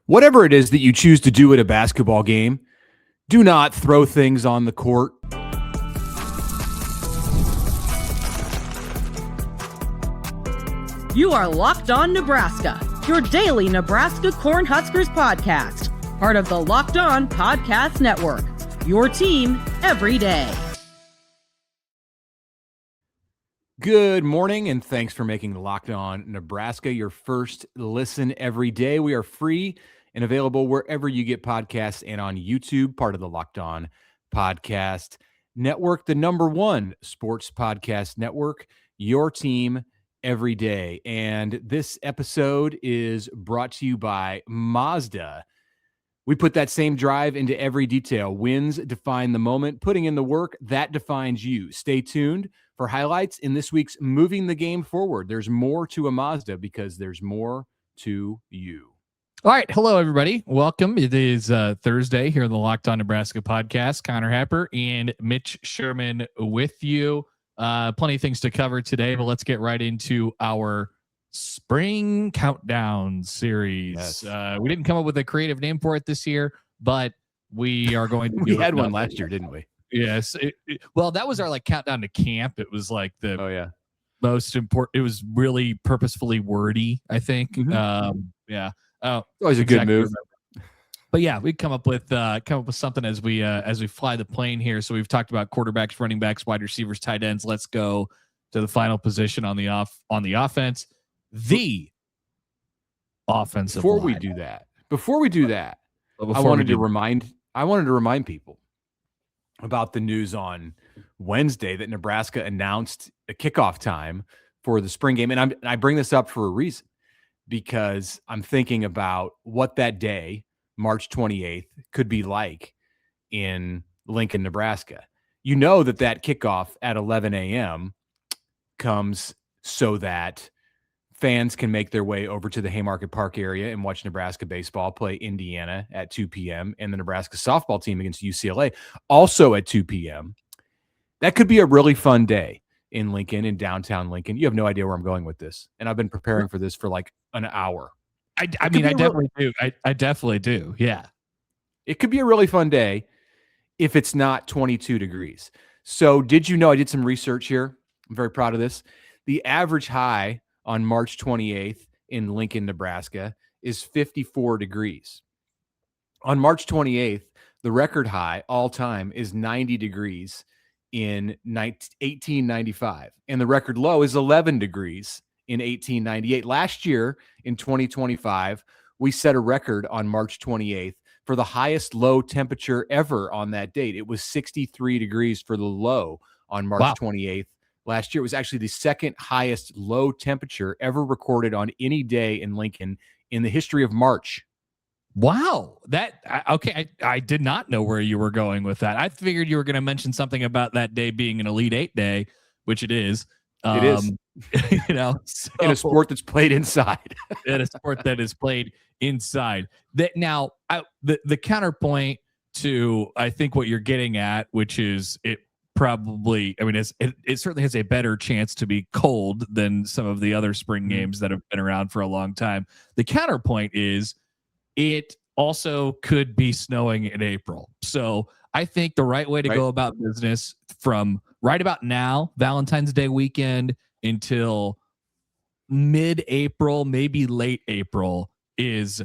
Whatever it is that you choose to do at a basketball game, do not throw things on the court. You are Locked On Nebraska, your daily Nebraska Cornhuskers podcast, part of the Locked On Podcast Network, your team every day. Good morning, and thanks for making Locked On Nebraska your first listen every day. We are free and available wherever you get podcasts and on YouTube, part of the Locked On Podcast Network, the number one sports podcast network, your team every day. And this episode is brought to you by Mazda. We put that same drive into every detail. Wins define the moment. Putting in the work, that defines you. Stay tuned for highlights in this week's Moving the Game Forward. There's more to a Mazda because there's more to you. All right. Hello, everybody. Welcome. It is Thursday here on the Locked On Nebraska podcast. Connor Happer and Mitch Sherman with you. Plenty of things to cover today, but let's get right into our spring countdown series. Yes. We didn't come up with a creative name for it this year, but we are going to We had one last year, didn't we? Yes. Well, that was our countdown to camp. It was the most important. It was really purposefully wordy, I think. Mm-hmm. Oh, always a good move. But yeah, we come up with something as we fly the plane here. So we've talked about quarterbacks, running backs, wide receivers, tight ends. Let's go to the final position on the offense. The offensive Before line. we do that, I wanted to remind people about the news on Wednesday that Nebraska announced a kickoff time for the spring game. And I bring this up for a reason, because I'm thinking about what that day, March 28th, could be like in Lincoln, Nebraska. You know that kickoff at 11 a.m. comes so that fans can make their way over to the Haymarket Park area and watch Nebraska baseball play Indiana at 2 p.m. and the Nebraska softball team against UCLA also at 2 p.m. That could be a really fun day in Lincoln, in downtown Lincoln. You have no idea where I'm going with this. And I've been preparing for this for like an hour. I definitely do. I definitely do. Yeah. It could be a really fun day if it's not 22 degrees. So did you know, I did some research here. I'm very proud of this. The average high on March 28th in Lincoln, Nebraska is 54 degrees. On March 28th, the record high all time is 90 degrees in 1895. And the record low is 11 degrees in 1898. Last year, in 2025, we set a record on March 28th for the highest low temperature ever on that date. It was 63 degrees for the low on March 28th. Last year, it was actually the second highest low temperature ever recorded on any day in Lincoln in the history of March. Wow. I did not know where you were going with that. I figured you were going to mention something about that day being an Elite Eight day, which it is. It is. In a sport that's played inside. In a sport that is played inside. The counterpoint to, I think, what you're getting at, which is it probably, it certainly has a better chance to be cold than some of the other spring games that have been around for a long time. The counterpoint is it also could be snowing in April. So I think the right way to go about business from right about now, Valentine's Day weekend, until mid-April, maybe late April, is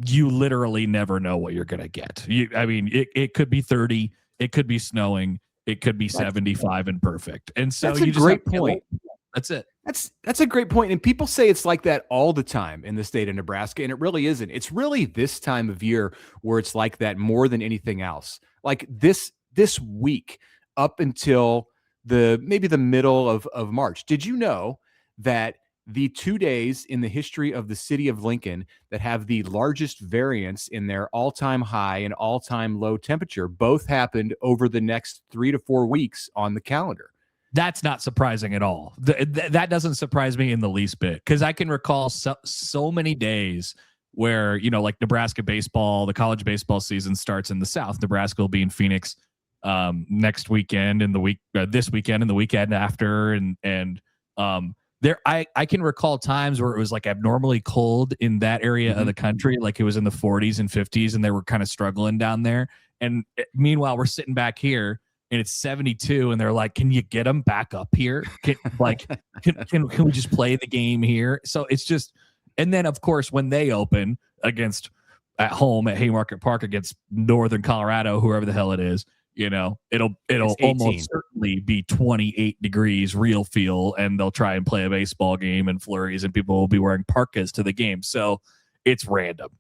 you literally never know what you're going to get. It could be 30, it could be snowing, it could be 75 and perfect. And so that's a great point. That's it. That's a great point. And people say it's like that all the time in the state of Nebraska, and it really isn't. It's really this time of year where it's like that more than anything else. Like this week up until maybe the middle of March. Did you know that the 2 days in the history of the city of Lincoln that have the largest variance in their all-time high and all-time low temperature both happened over the next 3 to 4 weeks on the calendar? That's not surprising at all. That doesn't surprise me in the least bit, because I can recall so many days where, Nebraska baseball, the college baseball season starts in the South. Nebraska will be in Phoenix next weekend, and this weekend and the weekend after, and I can recall times where it was like abnormally cold in that area of the country, like it was in the 40s and 50s, and they were kind of struggling down there. And meanwhile, we're sitting back here and it's 72, and they're like, "Can you get them back up here? Can we just play the game here?" So it's just, and then of course when they open at home at Haymarket Park against Northern Colorado, whoever the hell it is. It'll almost certainly be 28 degrees real feel, and they'll try and play a baseball game in flurries, and people will be wearing parkas to the game. So it's random.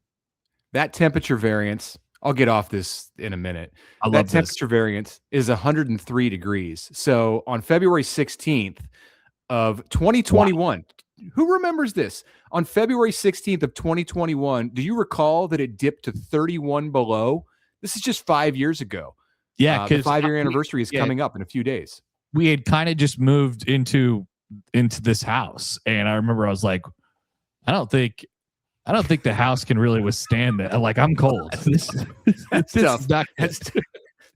That temperature variance, I'll get off this in a minute. That temperature variance is 103 degrees. So on February 16th of 2021, who remembers this? On February 16th of 2021, do you recall that it dipped to 31 below? This is just 5 years ago. Yeah, the 5-year anniversary is coming up in a few days. We had kind of just moved into this house, and I remember I was like, I don't think the house can really withstand that. Like, I'm cold. That's tough. That's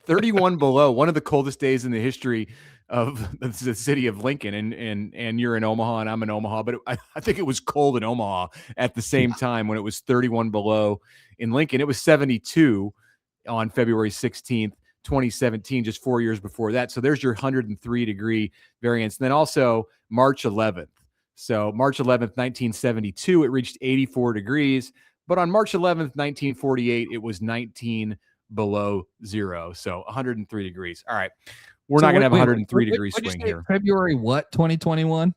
31 below. One of the coldest days in the history of the city of Lincoln, and you're in Omaha and I'm in Omaha, but I think it was cold in Omaha at the same time when it was 31 below in Lincoln. It was 72 on February 16th. 2017, just 4 years before that. So there's your 103 degree variance. And then also March 11th. So March 11th, 1972, it reached 84 degrees. But on March 11th, 1948, it was 19 below zero. So 103 degrees. All right. We're not going to have a 103 degree swing here. February what? 2021?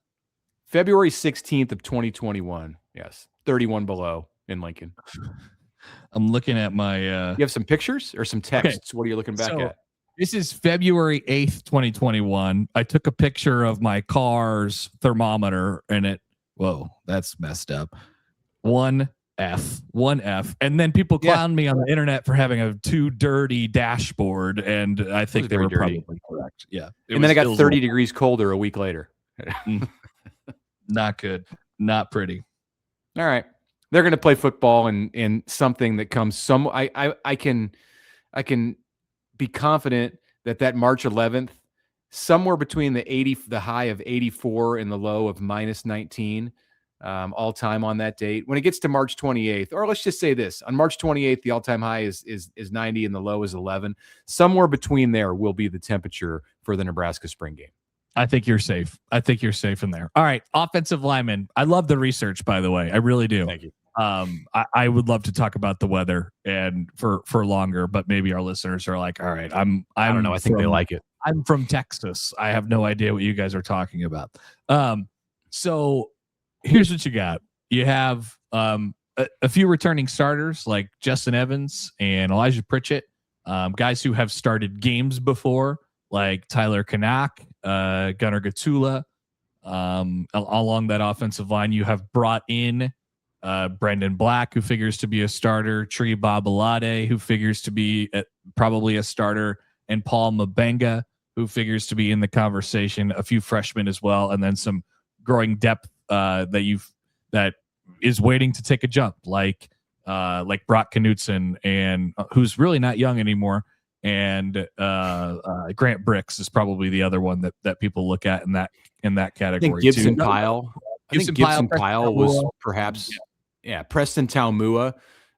February 16th of 2021. Yes. 31 below in Lincoln. I'm looking at my you have some pictures or some texts. Okay. What are you looking back at? This is February 8th, 2021. I took a picture of my car's thermometer, and that's messed up. 1F. And then people clowned me on the internet for having a too dirty dashboard, and I think they were probably correct. Yeah. And then I got 30 degrees colder a week later. Not good. Not pretty. All right. They're going to play football in something that comes I can be confident that March 11th, somewhere between the high of 84 and the low of minus 19, all time on that date. When it gets to March 28th, or let's just say this, on March 28th, the all time high is 90 and the low is 11. Somewhere between there will be the temperature for the Nebraska spring game. I think you're safe. I think you're safe in there. All right. Offensive lineman. I love the research, by the way. I really do. Thank you. I would love to talk about the weather and for longer, but maybe our listeners are like, all right, I don't know. I think they like it. I'm from Texas. I have no idea what you guys are talking about. So here's what you got. You have a few returning starters like Justin Evans and Elijah Pritchett, guys who have started games before, like Tyler Kanak, Gunnar Gatula. Along that offensive line, you have brought in Brendan Black, who figures to be a starter, Tree Babalade, who figures to be probably a starter, and Paul Mabenga, who figures to be in the conversation, a few freshmen as well, and then some growing depth that is waiting to take a jump, like Brock Knutson, and who's really not young anymore, and Grant Bricks is probably the other one that people look at in that category. I think Gibson Pyle. I think Gibson Pyle was perhaps Preston Taumua.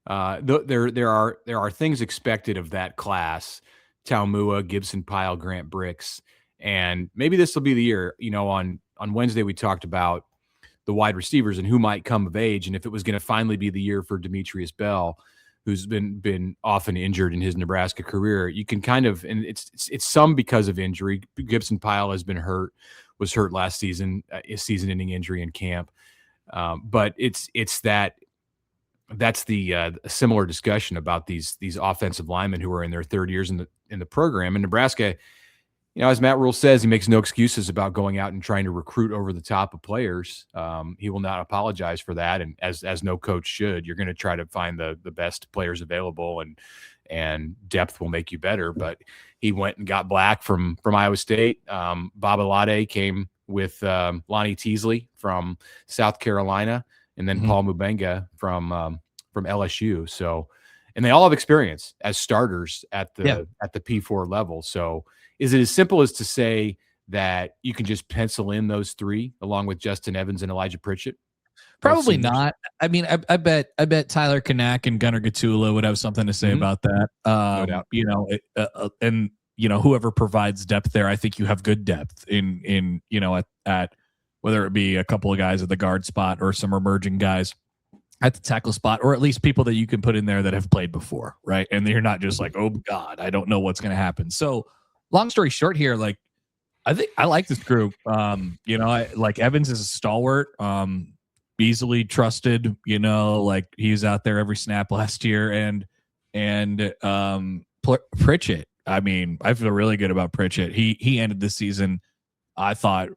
There are things expected of that class. Taumua, Gibson Pyle, Grant Bricks, and maybe this will be the year. On Wednesday we talked about the wide receivers and who might come of age, and if it was going to finally be the year for Demetrius Bell, who's been often injured in his Nebraska career. You can kind of, and it's some because of injury. Gibson Pyle was hurt last season, a season-ending injury in camp. But that's the similar discussion about these offensive linemen who are in their third years in the program. And Nebraska, as Matt Rule says, he makes no excuses about going out and trying to recruit over the top of players. He will not apologize for that, and as no coach should. You're going to try to find the best players available, and depth will make you better. But he went and got Black from Iowa State. Babalade came with Lonnie Teasley from South Carolina, and then Paul Mabenga from LSU. So, and they all have experience as starters at the P4 level. So, is it as simple as to say that you can just pencil in those three along with Justin Evans and Elijah Pritchett? Probably not. I mean, I bet Tyler Kanak and Gunnar Gatula would have something to say about that. No doubt. You know, and you know, whoever provides depth there, I think you have good depth in you know, at whether it be a couple of guys at the guard spot or some emerging guys at the tackle spot, or at least people that you can put in there that have played before, right? And you're not just like, oh God, I don't know what's going to happen. So, long story short, here, like, I think I like this group. You know, I like Evans is a stalwart. Easily trusted, you know, like he was out there every snap last year, and Pritchett. I mean, I feel really good about Pritchett. He ended the season, I thought,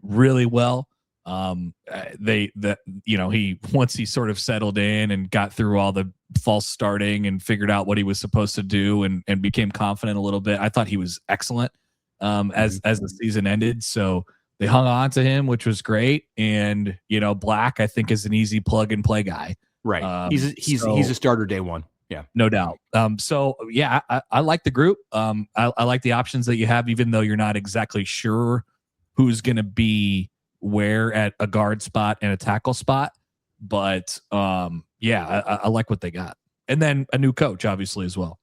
really well. You know, once he sort of settled in and got through all the false starting and figured out what he was supposed to do and became confident a little bit. I thought he was excellent as the season ended. So they hung on to him, which was great. And, you know, Black, I think, is an easy plug and play guy. Right. He's a starter day one. Yeah, no doubt. So yeah, I like the group. I like the options that you have, even though you're not exactly sure who's going to be where at a guard spot and a tackle spot. But yeah, I like what they got. And then a new coach, obviously, as well.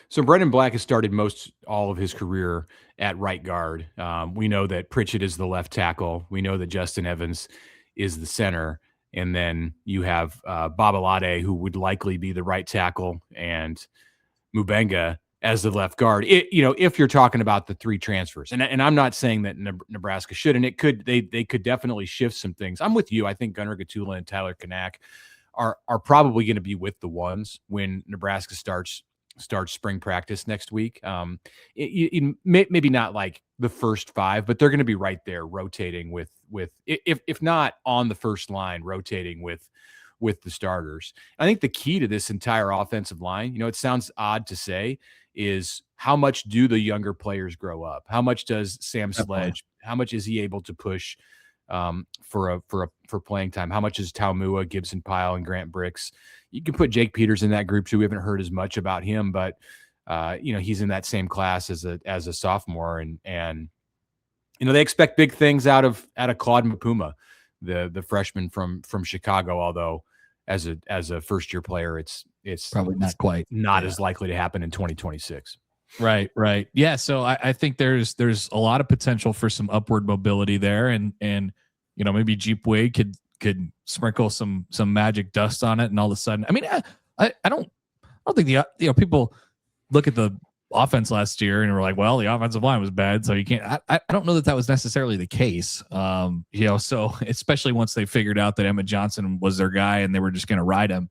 So Brendan Black has started most all of his career at right guard. We know that Pritchett is the left tackle. We know that Justin Evans is the center. And then you have Babalade, who would likely be the right tackle, and Mubenga as the left guard. You know, if you're talking about the three transfers, and I'm not saying that Nebraska should, and they could definitely shift some things. I'm with you. I think Gunnar Gatula and Tyler Kanak are probably going to be with the ones when Nebraska starts spring practice next week. Maybe not like the first five, but they're going to be right there rotating with if not on the first line, rotating with the starters. I think the key to this entire offensive line, you know, it sounds odd to say, is how much do the younger players grow up? How much does Sam Sledge, how much is he able to push for playing time? How much is Taumua, Gibson Pyle, and Grant Bricks? You can put Jake Peters in that group too. We haven't heard as much about him, but you know, he's in that same class as a sophomore, and you know, they expect big things out of Claude Mapuma, the freshman from Chicago. Although as a first year player, it's probably not as likely to happen in 2026. Right. Yeah. So I think there's a lot of potential for some upward mobility there, and you know, maybe Geep Wade could sprinkle some magic dust on it, and all of a sudden, I mean, I don't think people look at the offense last year and were like, well, the offensive line was bad, so you can't. I don't know that was necessarily the case. You know, so especially once they figured out that Emmett Johnson was their guy and they were just going to ride him.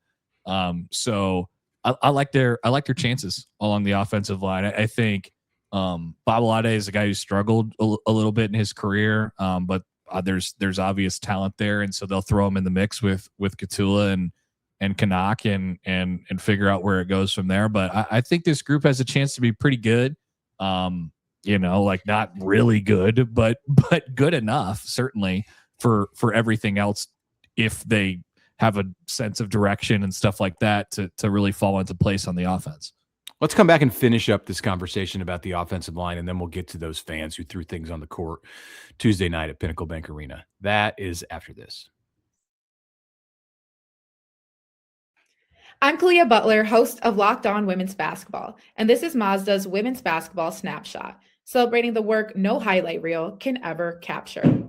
So I like their chances along the offensive line. I think Babalade is a guy who struggled a little bit in his career, but there's obvious talent there, and so they'll throw him in the mix with Gatula and Kanak and figure out where it goes from there. But I think this group has a chance to be pretty good. You know, like not really good, but good enough certainly for everything else, if they have a sense of direction and stuff like that to really fall into place on the offense. Let's come back and finish up this conversation about the offensive line, and then we'll get to those fans who threw things on the court Tuesday night at PInnacle Bank Arena. That is after this. I'm Kalia Butler, host of Locked On Women's Basketball, and this is Mazda's Women's Basketball Snapshot, celebrating the work no highlight reel can ever capture.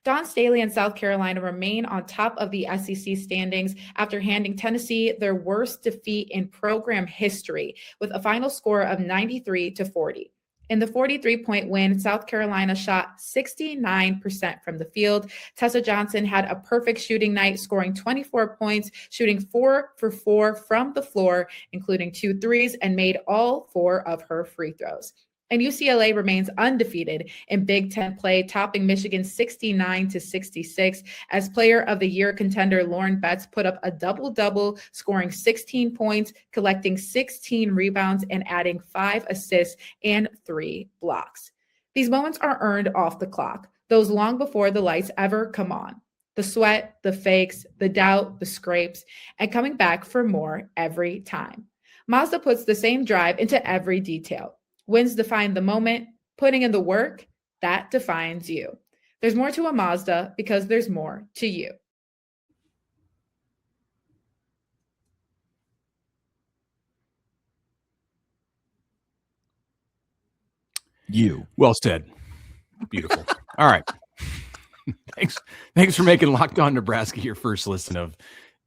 Dawn Staley and South Carolina remain on top of the SEC standings after handing Tennessee their worst defeat in program history with a final score of 93-40. In the 43-point win, South Carolina shot 69% from the field. Tessa Johnson had a perfect shooting night, scoring 24 points, shooting 4 for 4 from the floor, including 2 threes, and made all 4 of her free throws. And UCLA remains undefeated in Big Ten play, topping Michigan 69-66 as Player of the Year contender Lauren Betts put up a double-double, scoring 16 points, collecting 16 rebounds, and adding 5 assists and 3 blocks. These moments are earned off the clock, those long before the lights ever come on. The sweat, the fakes, the doubt, the scrapes, and coming back for more every time. Mazda puts the same drive into every detail. Wins define the moment, putting in the work, that defines you. There's more to a Mazda because there's more to you. You. Well said. Beautiful. All right. Thanks for making Locked On Nebraska your first listen of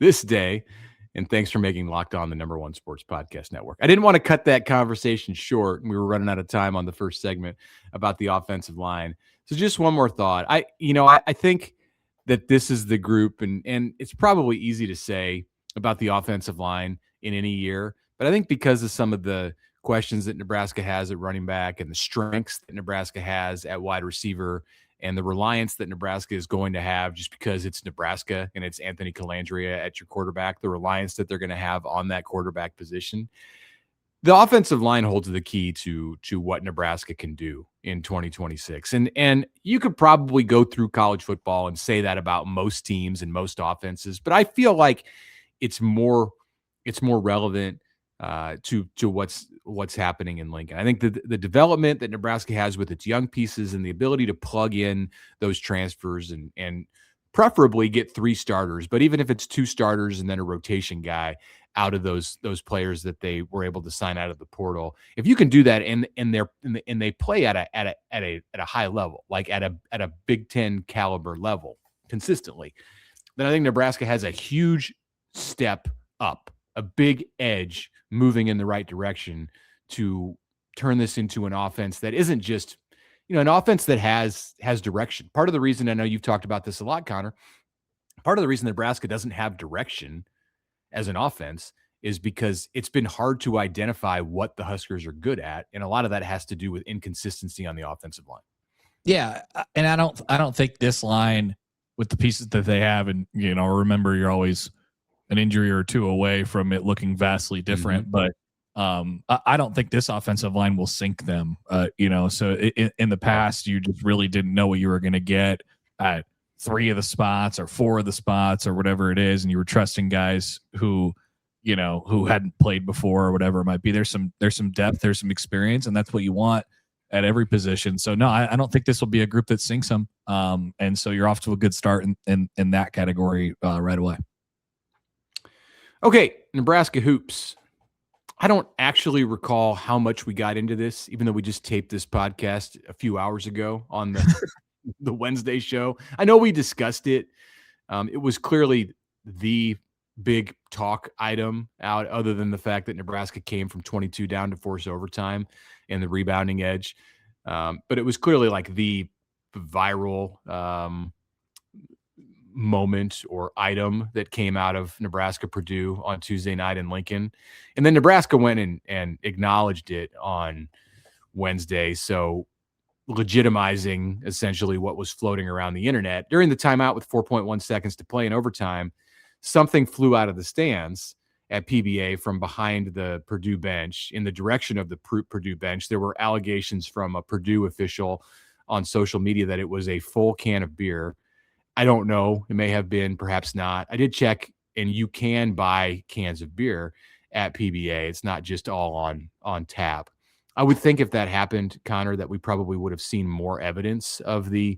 this day. And thanks for making Locked On the #1 sports podcast network. I didn't want to cut that conversation short. We were running out of time on the first segment about the offensive line. So just one more thought. I think that this is the group, and it's probably easy to say about the offensive line in any year, but I think because of some of the questions that Nebraska has at running back and the strengths that Nebraska has at wide receiver and the reliance that Nebraska is going to have just because it's Nebraska and it's Anthony Calandria at your quarterback, the reliance that they're going to have on that quarterback position. The offensive line holds the key to what Nebraska can do in 2026. And you could probably go through college football and say that about most teams and most offenses, but I feel like it's more relevant to what's happening in Lincoln. I think the development that Nebraska has with its young pieces and the ability to plug in those transfers and preferably get 3 starters, but even if it's 2 starters and then a rotation guy out of those players that they were able to sign out of the portal, if you can do that and they play at a high level, like at a Big Ten caliber level consistently, then I think Nebraska has a huge step up, a big edge moving in the right direction to turn this into an offense that isn't just, an offense that has direction. Part of the reason, I know you've talked about this a lot, Connor, part of the reason Nebraska doesn't have direction as an offense is because it's been hard to identify what the Huskers are good at. And a lot of that has to do with inconsistency on the offensive line. Yeah. And I don't think this line with the pieces that they have, and, remember you're always an injury or 2 away from it looking vastly different, but I don't think this offensive line will sink them. So in the past, you just really didn't know what you were going to get at 3 of the spots or 4 of the spots or whatever it is, and you were trusting guys who hadn't played before or whatever it might be. There's some depth, there's some experience, and that's what you want at every position. So no, I don't think this will be a group that sinks them. And so you're off to a good start in that category right away. Okay, Nebraska hoops. I don't actually recall how much we got into this, even though we just taped this podcast a few hours ago on the Wednesday show. I know we discussed it. It was clearly the big talk item out, other than the fact that Nebraska came from 22 down to force overtime and the rebounding edge. But it was clearly like the viral moment or item that came out of Nebraska Purdue on Tuesday night in Lincoln. And then Nebraska went and acknowledged it on Wednesday. So legitimizing essentially what was floating around the internet. During the timeout with 4.1 seconds to play in overtime, something flew out of the stands at PBA from behind the Purdue bench in the direction of the Purdue bench. There were allegations from a Purdue official on social media that it was a full can of beer. I don't know. It may have been, perhaps not. I did check, and you can buy cans of beer at PBA. It's not just all on tap. I would think if that happened, Connor, that we probably would have seen more evidence of the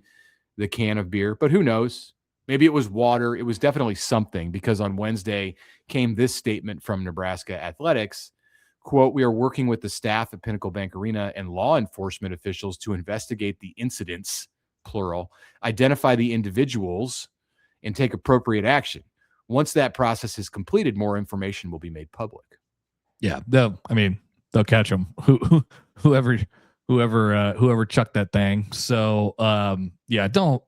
can of beer, but who knows? Maybe it was water. It was definitely something, because on Wednesday came this statement from Nebraska Athletics, quote, "We are working with the staff at PInnacle Bank Arena and law enforcement officials to investigate the incidents," plural, "identify the individuals, and take appropriate action. Once that process is completed, more information will be made public." Yeah, they'll catch them. Whoever chucked that thing. So yeah, don't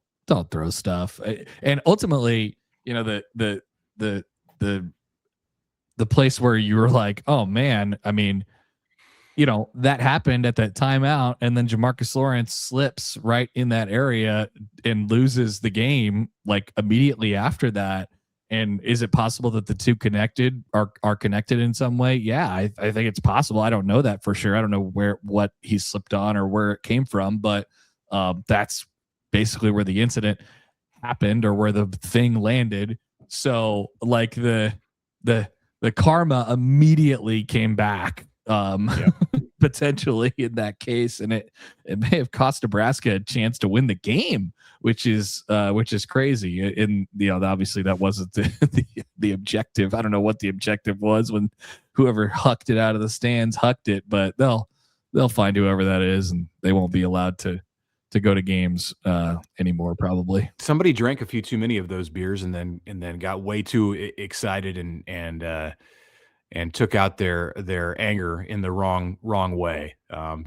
throw stuff. And ultimately, the place where you were like, oh man, that happened at that timeout, and then Jamarcus Lawrence slips right in that area and loses the game like immediately after that. And is it possible that the two are connected in some way? Yeah, I think it's possible. I don't know that for sure. I don't know what he slipped on or where it came from, but that's basically where the incident happened or where the thing landed. So like the karma immediately came back potentially in that case, and it may have cost Nebraska a chance to win the game, which is crazy. And obviously that wasn't the objective. I don't know what the objective was when whoever hucked it out of the stands hucked it, but they'll find whoever that is, and they won't be allowed to go to games anymore, probably. Somebody drank a few too many of those beers and then got way too excited and took out their anger in the wrong way.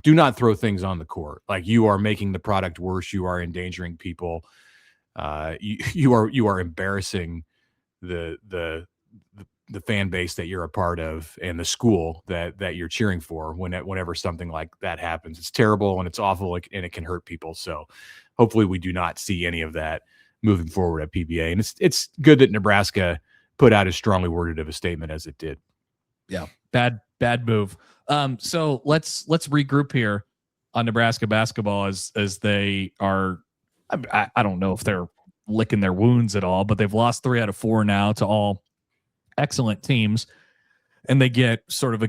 Do not throw things on the court. Like, you are making the product worse. You are endangering people. You are embarrassing the fan base that you're a part of and the school that you're cheering for whenever something like that happens. It's terrible and it's awful, and it can hurt people. So hopefully we do not see any of that moving forward at PBA. And it's good that Nebraska put out as strongly worded of a statement as it did. Yeah. Bad move. So let's regroup here on Nebraska basketball as they are. I don't know if they're licking their wounds at all, but they've lost 3 out of 4 now to all excellent teams, and they get sort of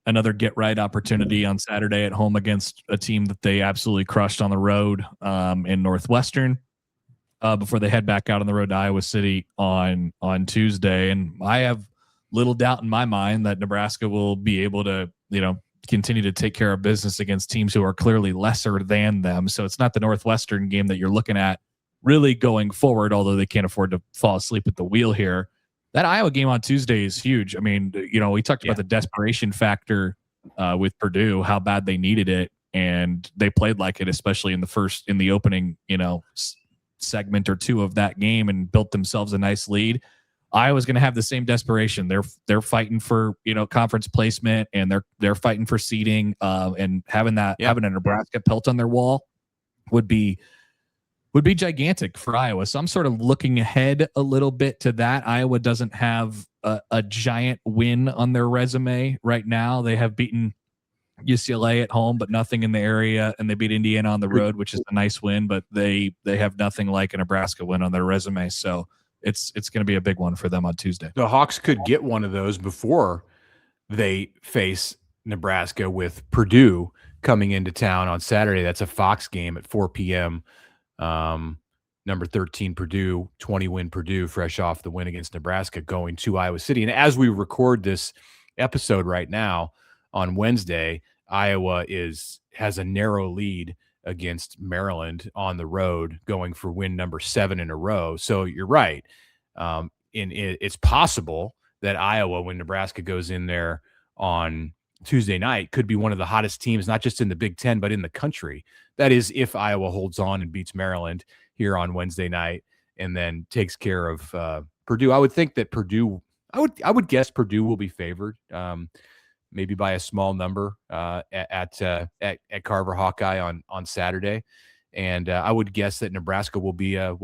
another get right opportunity on Saturday at home against a team that they absolutely crushed on the road in Northwestern before they head back out on the road to Iowa City on Tuesday. And I have little doubt in my mind that Nebraska will be able to continue to take care of business against teams who are clearly lesser than them. So it's not the Northwestern game that you're looking at really going forward, although they can't afford to fall asleep at the wheel here. That Iowa game on Tuesday is huge. I mean, we talked about the desperation factor with Purdue, how bad they needed it, and they played like it, especially in the opening, segment or two of that game, and built themselves a nice lead. Iowa's going to have the same desperation. They're fighting for conference placement, and they're fighting for seeding, and having a Nebraska pelt on their wall would be gigantic for Iowa. So I'm sort of looking ahead a little bit to that. Iowa doesn't have a giant win on their resume right now. They have beaten UCLA at home, but nothing in the area, and they beat Indiana on the road, which is a nice win, but they have nothing like a Nebraska win on their resume. So it's going to be a big one for them on Tuesday. The Hawks could get one of those before they face Nebraska, with Purdue coming into town on Saturday. That's a Fox game at 4 p.m. Number 13 Purdue, 20-win Purdue, fresh off the win against Nebraska, going to Iowa City. And as we record this episode right now on Wednesday, Iowa has a narrow lead against Maryland on the road, going for win number 7 in a row. So you're right. It's possible that Iowa, when Nebraska goes in there on Tuesday night, could be one of the hottest teams, not just in the Big Ten, but in the country. That is, if Iowa holds on and beats Maryland here on Wednesday night and then takes care of Purdue. I would think that Purdue, I would guess Purdue will be favored, maybe by a small number at Carver Hawkeye on Saturday. And I would guess that Nebraska will be a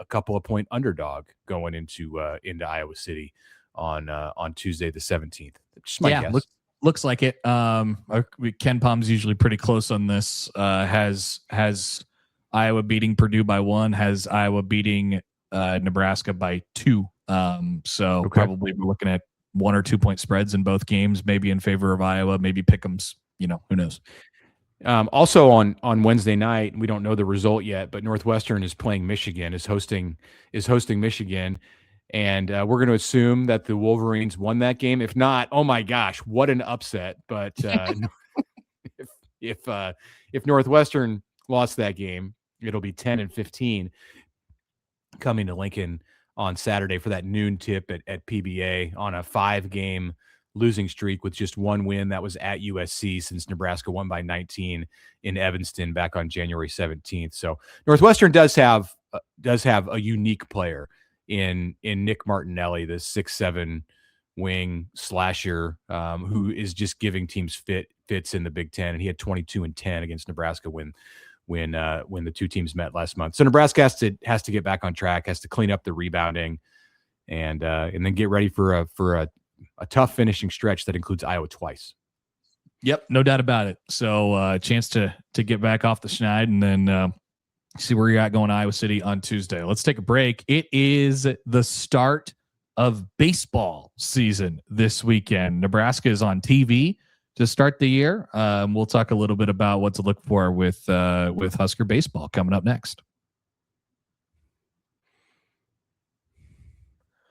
couple of point underdog going into Iowa City on Tuesday the 17th. Just my guess. Looks like it. Ken Palm's usually pretty close on this. Has Iowa beating Purdue by 1, has Iowa beating Nebraska by 2. Probably we're looking at 1 or 2 point spreads in both games, maybe in favor of Iowa, maybe pick'ems, who knows. Also on Wednesday night, we don't know the result yet, but Northwestern is playing Michigan, is hosting Michigan. And we're going to assume that the Wolverines won that game. If not, oh my gosh, what an upset! But if Northwestern lost that game, it'll be 10-15 coming to Lincoln on Saturday for that noon tip at PBA on a 5-game losing streak with just 1 win. That was at USC, since Nebraska won by 19 in Evanston back on January 17th. So Northwestern does have a unique player in Nick Martinelli, the 6'7" wing slasher, who is just giving teams fits in the Big Ten. And he had 22 and 10 against Nebraska when the two teams met last month. So Nebraska has to get back on track, has to clean up the rebounding, and then get ready for a tough finishing stretch that includes Iowa twice. Yep, no doubt about it. So a chance to get back off the schneid, and then see where you're at going to Iowa City on Tuesday. Let's take a break. It is the start of baseball season this weekend. Nebraska is on TV to start the year. We'll talk a little bit about what to look for with Husker baseball coming up next.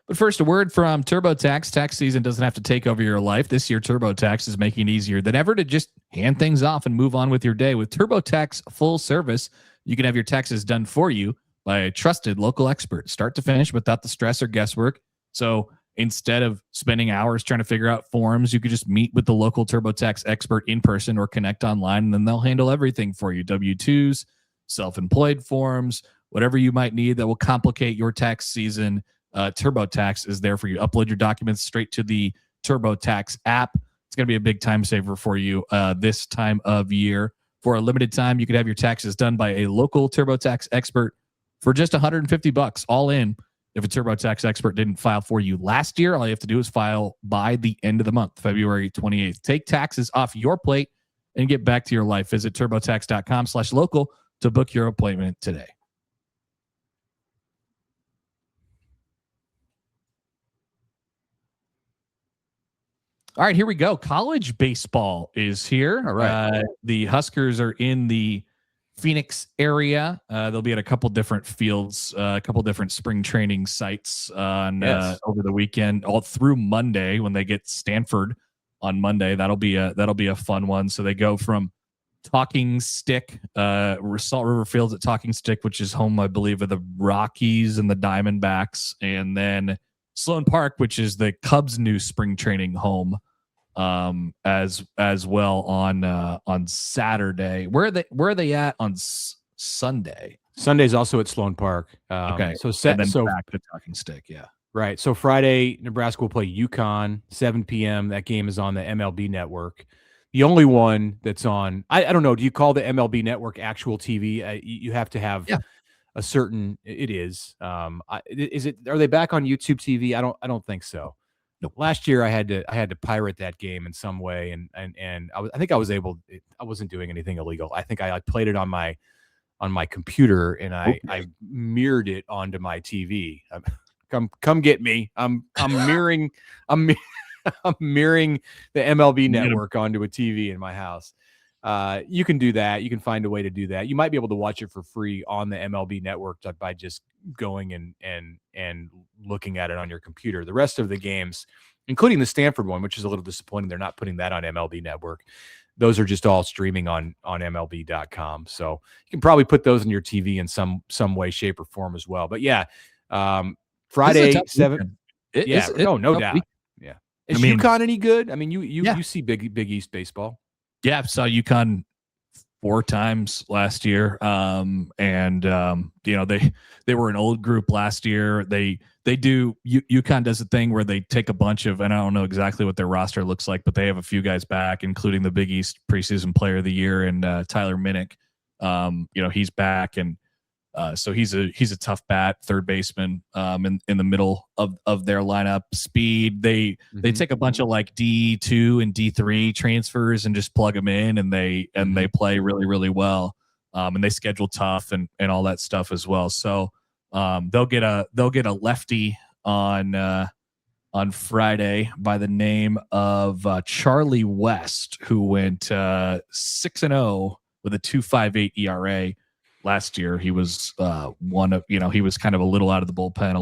But first, a word from TurboTax. Tax season doesn't have to take over your life. This year, TurboTax is making it easier than ever to just hand things off and move on with your day. With TurboTax full service, you can have your taxes done for you by a trusted local expert, start to finish, without the stress or guesswork. So instead of spending hours trying to figure out forms, you could just meet with the local TurboTax expert in person or connect online, and then they'll handle everything for you. W-2s, self-employed forms, whatever you might need that will complicate your tax season. TurboTax is there for you. Upload your documents straight to the TurboTax app. It's going to be a big time saver for you this time of year. For a limited time, you could have your taxes done by a local TurboTax expert for just $150 all in. If a TurboTax expert didn't file for you last year, all you have to do is file by the end of the month, February 28th. Take taxes off your plate and get back to your life. Visit TurboTax.com/local to book your appointment today. All right, here we go. College baseball is here. All right. The Huskers are in the Phoenix area. They'll be at a couple different fields, a couple different spring training sites on over the weekend, all through Monday when they get Stanford on Monday. That'll be a fun one. So they go from Talking Stick, Salt River Fields at Talking Stick, which is home, I believe, of the Rockies and the Diamondbacks, and then Sloan Park, which is the Cubs' new spring training home, as well on Saturday. Where are they at on Sunday? Sunday's also at Sloan Park. Okay, so back to Talking Stick. Yeah, right. So Friday, Nebraska will play UConn, 7 p.m. That game is on the MLB Network. The only one that's on, I don't know. Do you call the MLB Network actual TV? You have to have. Yeah. A certain it is. Is it? Are they back on YouTube TV? I don't think so. No. Last year I had to pirate that game in some way, and I think I was able. I wasn't doing anything illegal. I think I played it on my computer, and I mirrored it onto my TV. Come get me. I'm mirroring I'm mirroring the MLB Network onto a TV in my house. You can do that. You can find a way to do that. You might be able to watch it for free on the MLB Network by just going and looking at it on your computer. The rest of the games, including the Stanford one, which is a little disappointing, they're not putting that on MLB Network. Those are just all streaming on MLB.com. So you can probably put those in your TV in some way, shape, or form as well. But yeah, Friday 7. No doubt. Yeah. Is UConn any good? I mean, you see Big East baseball. Yeah, I saw UConn 4 times last year. They were an old group last year. UConn does a thing where they take a bunch of, and I don't know exactly what their roster looks like, but they have a few guys back, including the Big East preseason player of the year and Tyler Minnick. He's back, and so he's a tough bat, third baseman in the middle of their lineup. Speed. They take a bunch of like D2 and D3 transfers and just plug them in, and they play really, really well. And they schedule tough and all that stuff as well. So they'll get a lefty on Friday by the name of Charlie West, who went 6-0 with a 2.58 ERA. Last year, he was he was kind of a little out of the bullpen, a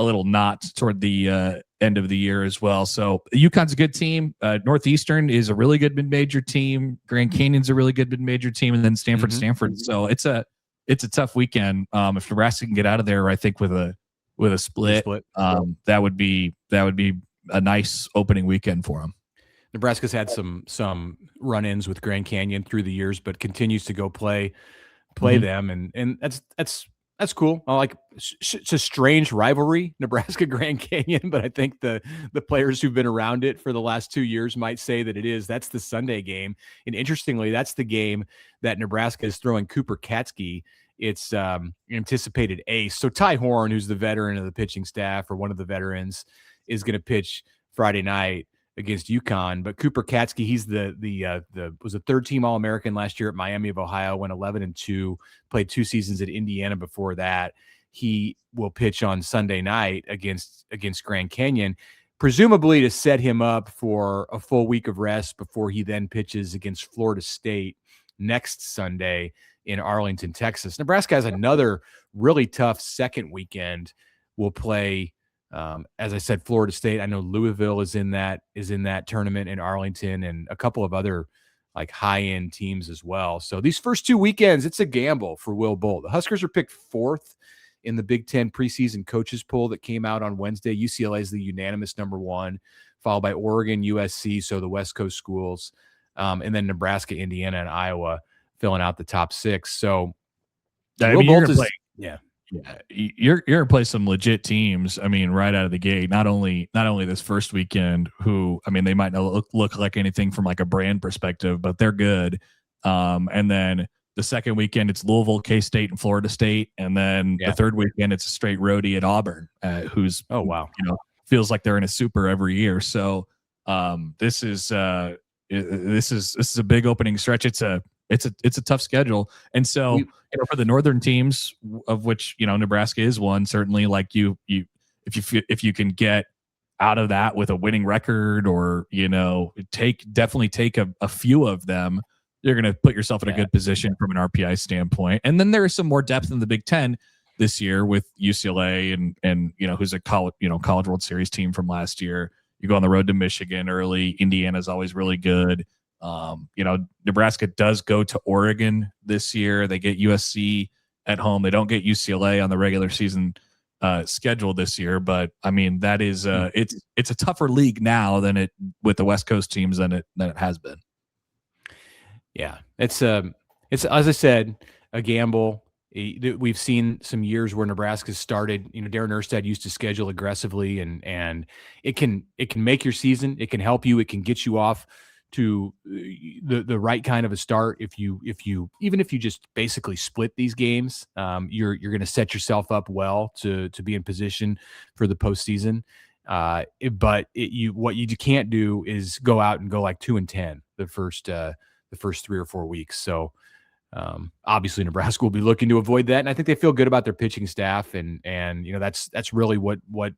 little not toward the end of the year as well. So UConn's a good team. Northeastern is a really good mid-major team. Grand Canyon's a really good mid-major team, and then Stanford. So it's a tough weekend. If Nebraska can get out of there, I think with a split. That would be a nice opening weekend for them. Nebraska's had some run-ins with Grand Canyon through the years, but continues to go play them, and that's cool. I like it's a strange rivalry, Nebraska Grand Canyon, but I think the players who've been around it for the last 2 years might say that it is. That's the Sunday game, and interestingly, that's the game that Nebraska is throwing Cooper Katsky. It's anticipated ace. So Ty Horn, who's the veteran of the pitching staff or one of the veterans, is going to pitch Friday night against UConn. But Cooper Katsky, he's was a third-team All-American last year at Miami of Ohio, went 11-2, played 2 seasons at Indiana before that. He will pitch on Sunday night against Grand Canyon. presumably to set him up for a full week of rest before he then pitches against Florida State next Sunday in Arlington, Texas. Nebraska has another really tough second weekend. We'll play, as I said, Florida State. I know Louisville is in that tournament in Arlington, and a couple of other like high-end teams as well. So these first two weekends, it's a gamble for Will Bolt. The Huskers are picked 4th in the Big Ten preseason coaches poll that came out on Wednesday. UCLA is the unanimous number 1, followed by Oregon, USC, so the West Coast schools, and then Nebraska, Indiana, and Iowa filling out the top 6. So Will Bolt is you're gonna play some legit teams. I mean, right out of the gate. Not only this first weekend, who I mean, they might not look like anything from like a brand perspective, but they're good. And then the second weekend, it's Louisville, K-State, and Florida State, and then the third weekend, it's a straight roadie at Auburn, who's feels like they're in a super every year. So this is a big opening stretch. It's a tough schedule, and so for the northern teams, of which Nebraska is one, certainly like if you can get out of that with a winning record, or definitely take a few of them, you're going to put yourself in a good position from an RPI standpoint. And then there is some more depth in the Big Ten this year with UCLA and who's a college World Series team from last year. You go on the road to Michigan early. Indiana's always really good. Nebraska does go to Oregon this year. They get USC at home. They don't get UCLA on the regular season schedule this year, but I mean, that is it's a tougher league now than it with the West Coast teams than it has been. Yeah, it's as I said, a gamble. We've seen some years where Nebraska started. Darren Erstad used to schedule aggressively, and it can make your season. It can help you. It can get you off to the right kind of a start. If you just basically split these games, you're going to set yourself up well to be in position for the postseason. But what you can't do is go out and go like 2-10 the first 3 or 4 weeks. So obviously Nebraska will be looking to avoid that. And I think they feel good about their pitching staff. And that's really what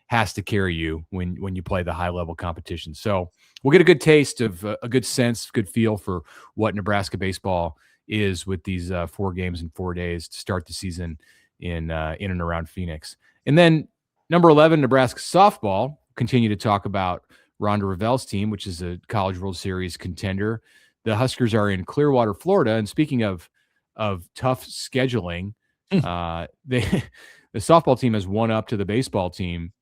has to carry you when you play the high level competition. So we'll get a good taste of a good sense, good feel for what Nebraska baseball is with these 4 games in 4 days to start the season in and around Phoenix. And then number 11, Nebraska softball, continue to talk about Rhonda Revell's team, which is a College World Series contender. The Huskers are in Clearwater, Florida. And speaking of tough scheduling, the softball team has won up to the baseball team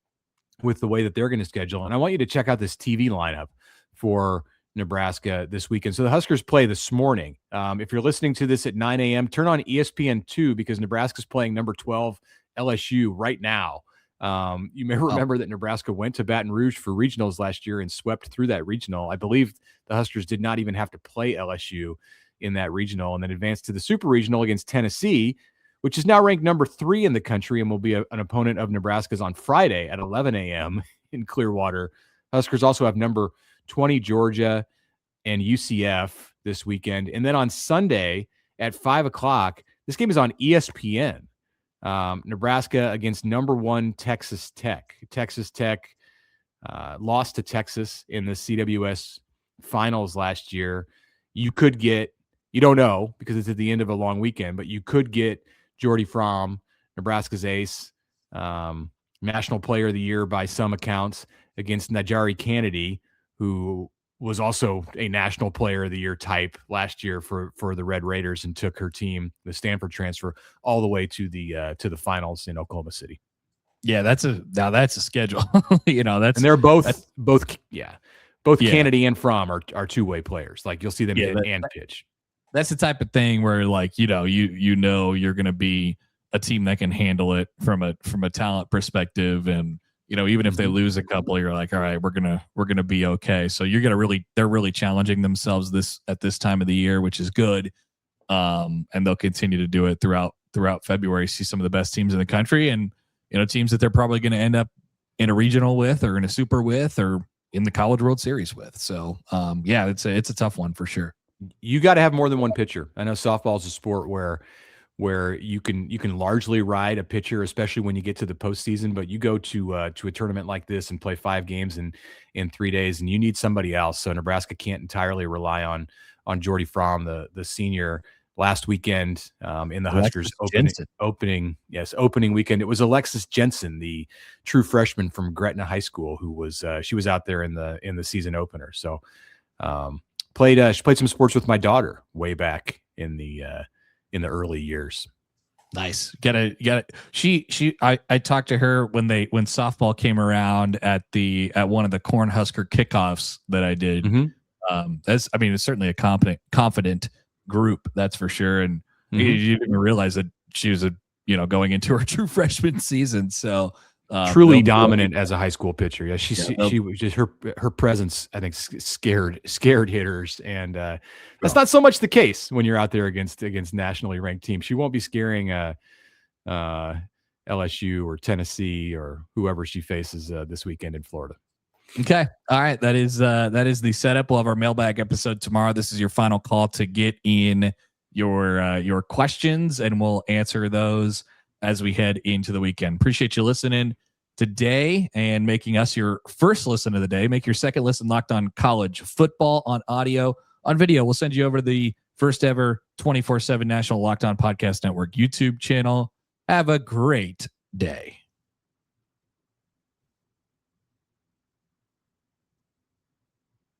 with the way that they're going to schedule. And I want you to check out this TV lineup for Nebraska this weekend. So the Huskers play this morning. If you're listening to this at 9 a.m., turn on ESPN2 because Nebraska's playing number 12 LSU right now. You may remember that Nebraska went to Baton Rouge for regionals last year and swept through that regional. I believe the Huskers did not even have to play LSU in that regional, and then advanced to the super regional against Tennessee, which is now ranked number 3 in the country and will be an opponent of Nebraska's on Friday at 11 a.m. in Clearwater. Huskers also have number 20 Georgia and UCF this weekend. And then on Sunday at 5 o'clock, this game is on ESPN. Nebraska against number 1 Texas Tech. Texas Tech lost to Texas in the CWS finals last year. You don't know because it's at the end of a long weekend, but you could get Jordy Fromm, Nebraska's ace, National Player of the Year by some accounts, against Najari Kennedy, who was also a National Player of the Year type last year for the Red Raiders and took her team, the Stanford transfer, all the way to the finals in Oklahoma City. Yeah, that's a schedule. And they're both Kennedy and Fromm are two-way players. Like you'll see them hit and pitch. That's the type of thing where like you're going to be a team that can handle it from a talent perspective, and even if they lose a couple, you're like, all right, we're gonna be okay. So they're really challenging themselves at this time of the year, which is good. And they'll continue to do it throughout February. See some of the best teams in the country, and teams that they're probably going to end up in a regional with, or in a super with, or in the College World Series with. So it's a tough one for sure. You got to have more than one pitcher. I know softball is a sport where where you can largely ride a pitcher, especially when you get to the postseason. But you go to a tournament like this and play 5 games in 3 days, and you need somebody else. So Nebraska can't entirely rely on Jordy Fromm, the senior. Last weekend in the Huskers opening weekend, it was Alexis Jensen, the true freshman from Gretna High School, who was she was out there in the season opener. So she played some sports with my daughter way back in the early years. Nice. Got it. I talked to her when softball came around at one of the Cornhusker kickoffs that I did. Mm-hmm. It's certainly a confident group, that's for sure. And you didn't even realize that she was going into her true freshman season. So truly dominant as a high school pitcher. Yeah, she was just her presence, I think, scared hitters, and that's not so much the case when you're out there against nationally ranked teams. She won't be scaring LSU or Tennessee or whoever she faces this weekend in Florida. Okay. All right. That is the setup. We'll have our mailbag episode tomorrow. This is your final call to get in your questions, and we'll answer those as we head into the weekend. Appreciate you listening today and making us your first listen of the day. Make your second listen Locked On College Football on audio. On video, we'll send you over to the first ever 24/7 National Locked On Podcast Network YouTube channel. Have a great day.